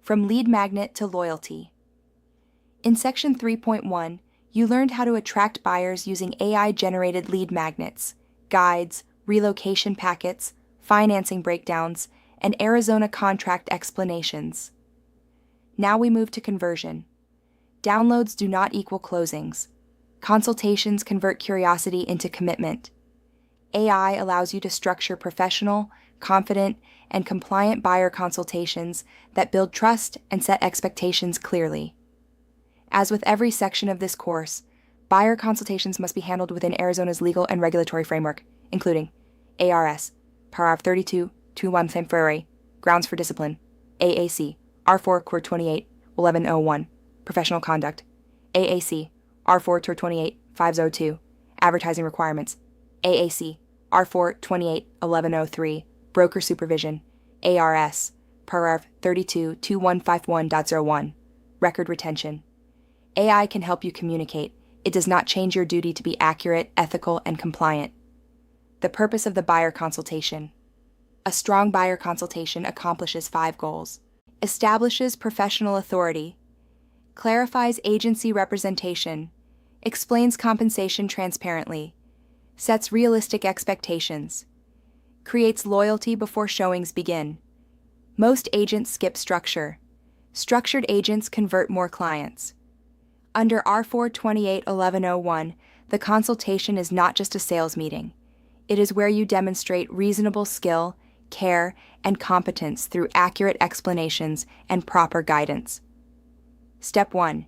From lead magnet to loyalty. In Section 3.1, you learned how to attract buyers using AI-generated lead magnets, guides, relocation packets, financing breakdowns, and Arizona contract explanations. Now we move to conversion. Downloads do not equal closings. Consultations convert curiosity into commitment. AI allows you to structure professional, confident, and compliant buyer consultations that build trust and set expectations clearly. As with every section of this course, buyer consultations must be handled within Arizona's legal and regulatory framework, including ARS, Paragraph 32, 21 Temporary, Grounds for Discipline, AAC, R4, Core 28, 1101, Professional Conduct, AAC, R4, Tor 28, 502, Advertising Requirements, AAC, R4, 28, 1103, Broker Supervision, ARS, Paragraph 32, 2151.01, Record Retention. AI can help you communicate. It does not change your duty to be accurate, ethical, and compliant. The purpose of the buyer consultation. A strong buyer consultation accomplishes 5 goals. Establishes professional authority. Clarifies agency representation. Explains compensation transparently. Sets realistic expectations. Creates loyalty before showings begin. Most agents skip structure. Structured agents convert more clients. Under R4 28-1101, the consultation is not just a sales meeting. It is where you demonstrate reasonable skill, care, and competence through accurate explanations and proper guidance. Step 1.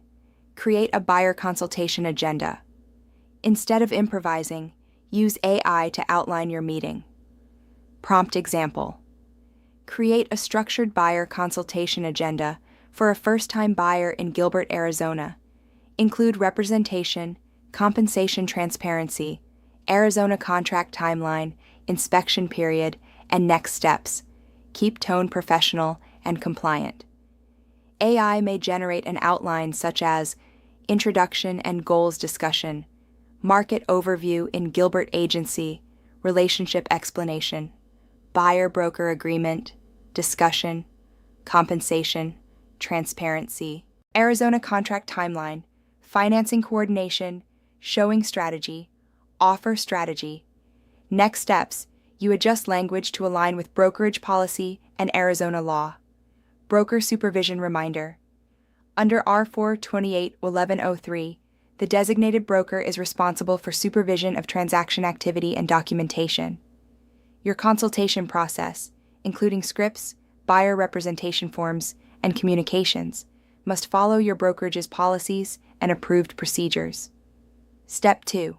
Create a buyer consultation agenda. Instead of improvising, use AI to outline your meeting. Prompt example. Create a structured buyer consultation agenda for a first-time buyer in Gilbert, Arizona. Include representation, compensation transparency, Arizona contract timeline, inspection period, and next steps. Keep tone professional and compliant. AI may generate an outline such as introduction and goals discussion, market overview in Gilbert agency, relationship explanation, buyer-broker agreement, discussion, compensation, transparency, Arizona contract timeline, financing coordination, showing strategy, offer strategy. Next steps, you adjust language to align with brokerage policy and Arizona law. Broker supervision reminder. Under R4 28-1103, the designated broker is responsible for supervision of transaction activity and documentation. Your consultation process, including scripts, buyer representation forms, and communications, must follow your brokerage's policies and approved procedures. Step 2.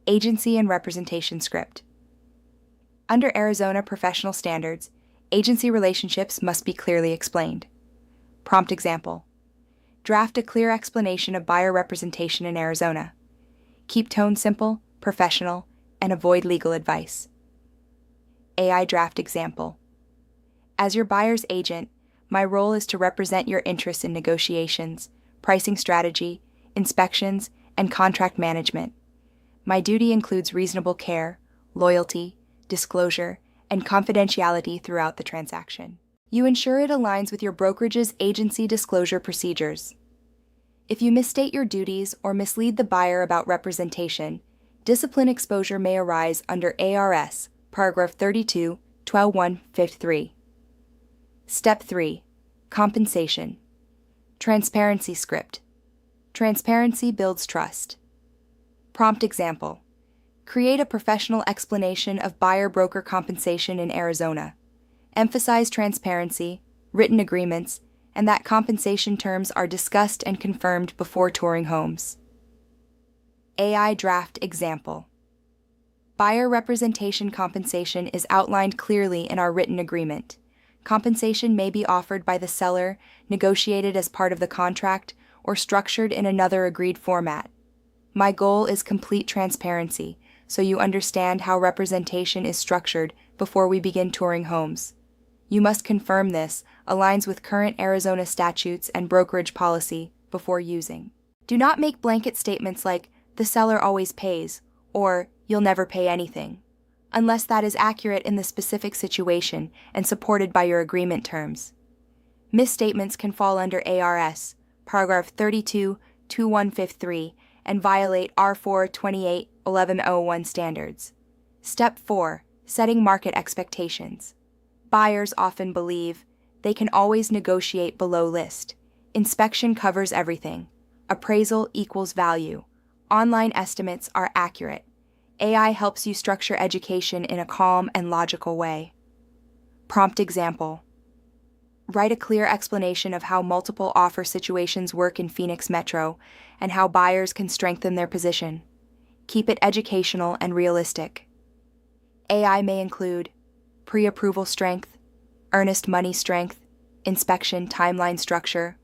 Agency and representation script. Under Arizona professional standards, agency relationships must be clearly explained. Prompt example. Draft a clear explanation of buyer representation in Arizona. Keep tone simple, professional, and avoid legal advice. AI draft example. As your buyer's agent, my role is to represent your interests in negotiations, pricing strategy, inspections, and contract management. My duty includes reasonable care, loyalty, disclosure, and confidentiality throughout the transaction. You ensure it aligns with your brokerage's agency disclosure procedures. If you misstate your duties or mislead the buyer about representation, discipline exposure may arise under ARS, Paragraph 32, 12153. Step 3. Compensation. Transparency script. Transparency builds trust. Prompt example. Create a professional explanation of buyer-broker compensation in Arizona. Emphasize transparency, written agreements, and that compensation terms are discussed and confirmed before touring homes. AI draft example. Buyer representation compensation is outlined clearly in our written agreement. Compensation may be offered by the seller, negotiated as part of the contract, or structured in another agreed format. My goal is complete transparency, so you understand how representation is structured before we begin touring homes. You must confirm this aligns with current Arizona statutes and brokerage policy before using. Do not make blanket statements like, "the seller always pays," or "you'll never pay anything," unless that is accurate in the specific situation and supported by your agreement terms. Misstatements can fall under ARS, paragraph 32, 2153, and violate R4 28-1101 standards. Step 4. Setting market expectations. Buyers often believe they can always negotiate below list. Inspection covers everything. Appraisal equals value. Online estimates are accurate. AI helps you structure education in a calm and logical way. Prompt example. Write a clear explanation of how multiple offer situations work in Phoenix Metro and how buyers can strengthen their position. Keep it educational and realistic. AI may include pre-approval strength, earnest money strength, inspection timeline structure,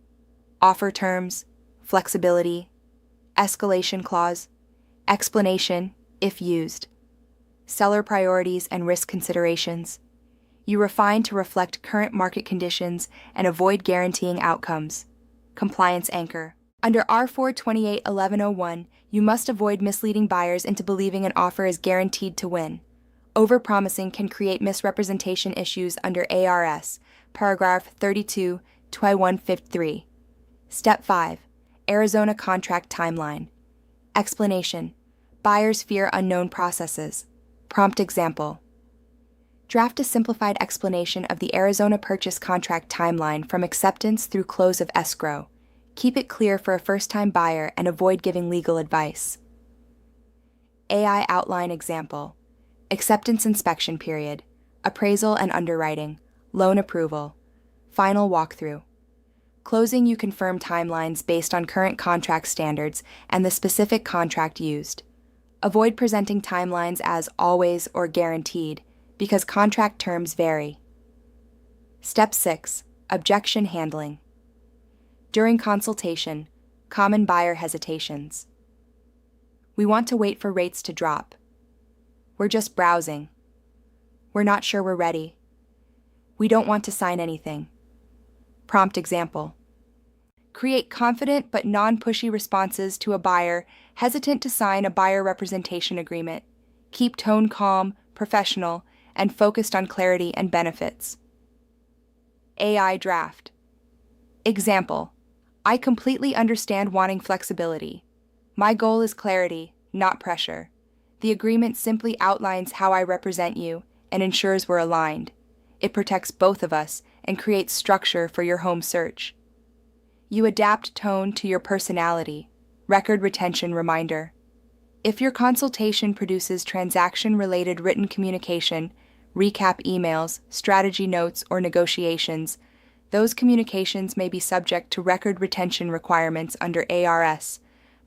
offer terms, flexibility, escalation clause, explanation, if used, seller priorities and risk considerations. You refine to reflect current market conditions and avoid guaranteeing outcomes. Compliance anchor. Under R4 28-1101, you must avoid misleading buyers into believing an offer is guaranteed to win. Overpromising can create misrepresentation issues under ARS, paragraph 32-2153. Step 5. Arizona contract timeline. Explanation. Buyers fear unknown processes. Prompt example. Draft a simplified explanation of the Arizona purchase contract timeline from acceptance through close of escrow. Keep it clear for a first-time buyer and avoid giving legal advice. AI outline example. Acceptance inspection period. Appraisal and underwriting. Loan approval. Final walkthrough. Closing, you confirm timelines based on current contract standards and the specific contract used. Avoid presenting timelines as always or guaranteed, because contract terms vary. Step 6. Objection handling. During consultation, common buyer hesitations. We want to wait for rates to drop. We're just browsing. We're not sure we're ready. We don't want to sign anything. Prompt example. Create confident but non-pushy responses to a buyer hesitant to sign a buyer representation agreement. Keep tone calm, professional, and focused on clarity and benefits. AI draft. Example. I completely understand wanting flexibility. My goal is clarity, not pressure. The agreement simply outlines how I represent you and ensures we're aligned. It protects both of us and creates structure for your home search. You adapt tone to your personality. Record retention reminder. If your consultation produces transaction-related written communication, recap emails, strategy notes, or negotiations, those communications may be subject to record retention requirements under ARS,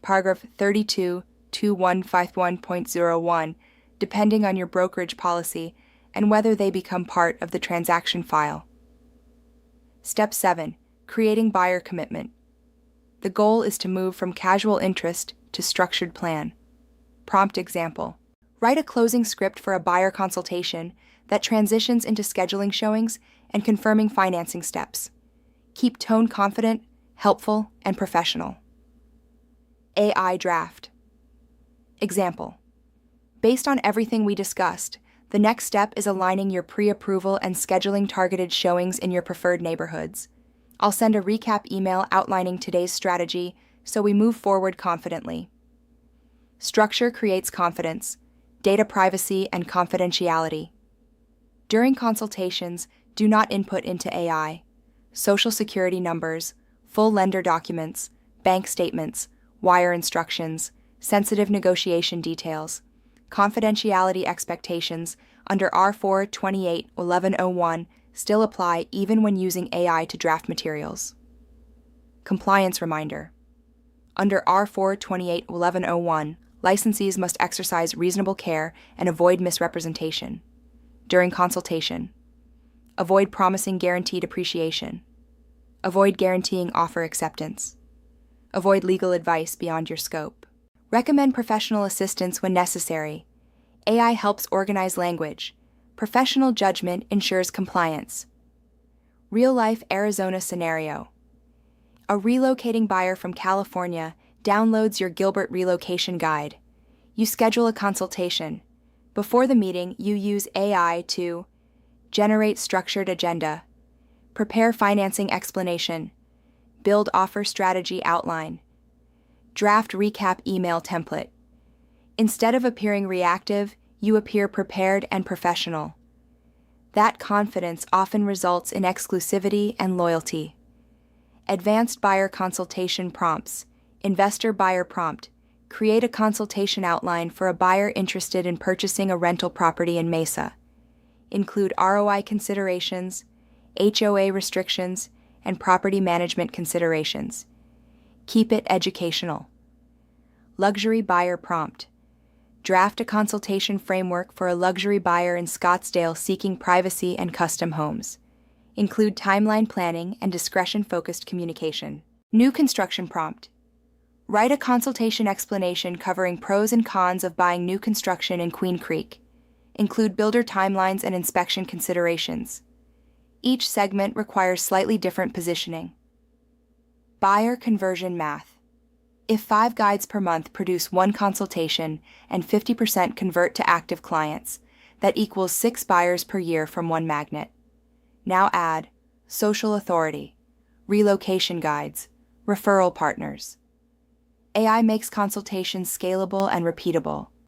paragraph 32-2151.01, depending on your brokerage policy and whether they become part of the transaction file. Step 7. Creating buyer commitment. The goal is to move from casual interest to structured plan. Prompt example. Write a closing script for a buyer consultation that transitions into scheduling showings and confirming financing steps. Keep tone confident, helpful, and professional. AI draft. Example. Based on everything we discussed, the next step is aligning your pre-approval and scheduling targeted showings in your preferred neighborhoods. I'll send a recap email outlining today's strategy so we move forward confidently. Structure creates confidence, data privacy, and confidentiality. During consultations, do not input into AI. Social security numbers, full lender documents, bank statements, wire instructions, sensitive negotiation details. Confidentiality expectations under R4 28-1101 still apply even when using AI to draft materials. Compliance reminder. Under R4 28-1101, licensees must exercise reasonable care and avoid misrepresentation. During consultation, avoid promising guaranteed appreciation. Avoid guaranteeing offer acceptance. Avoid legal advice beyond your scope. Recommend professional assistance when necessary. AI helps organize language. Professional judgment ensures compliance. Real-life Arizona scenario. A relocating buyer from California downloads your Gilbert relocation guide. You schedule a consultation. Before the meeting, you use AI to generate structured agenda, Prepare financing explanation. Build offer strategy outline. Draft recap email template. Instead of appearing reactive, you appear prepared and professional. That confidence often results in exclusivity and loyalty. Advanced buyer consultation prompts. Investor buyer prompt. Create a consultation outline for a buyer interested in purchasing a rental property in Mesa. Include ROI considerations, HOA restrictions, and property management considerations. Keep it educational. Luxury buyer prompt. Draft a consultation framework for a luxury buyer in Scottsdale seeking privacy and custom homes. Include timeline planning and discretion-focused communication. New construction prompt. Write a consultation explanation covering pros and cons of buying new construction in Queen Creek. Include builder timelines and inspection considerations. Each segment requires slightly different positioning. Buyer conversion math. If 5 guides per month produce 1 consultation and 50% convert to active clients, that equals 6 buyers per year from 1 magnet. Now add social authority, relocation guides, referral partners. AI makes consultations scalable and repeatable.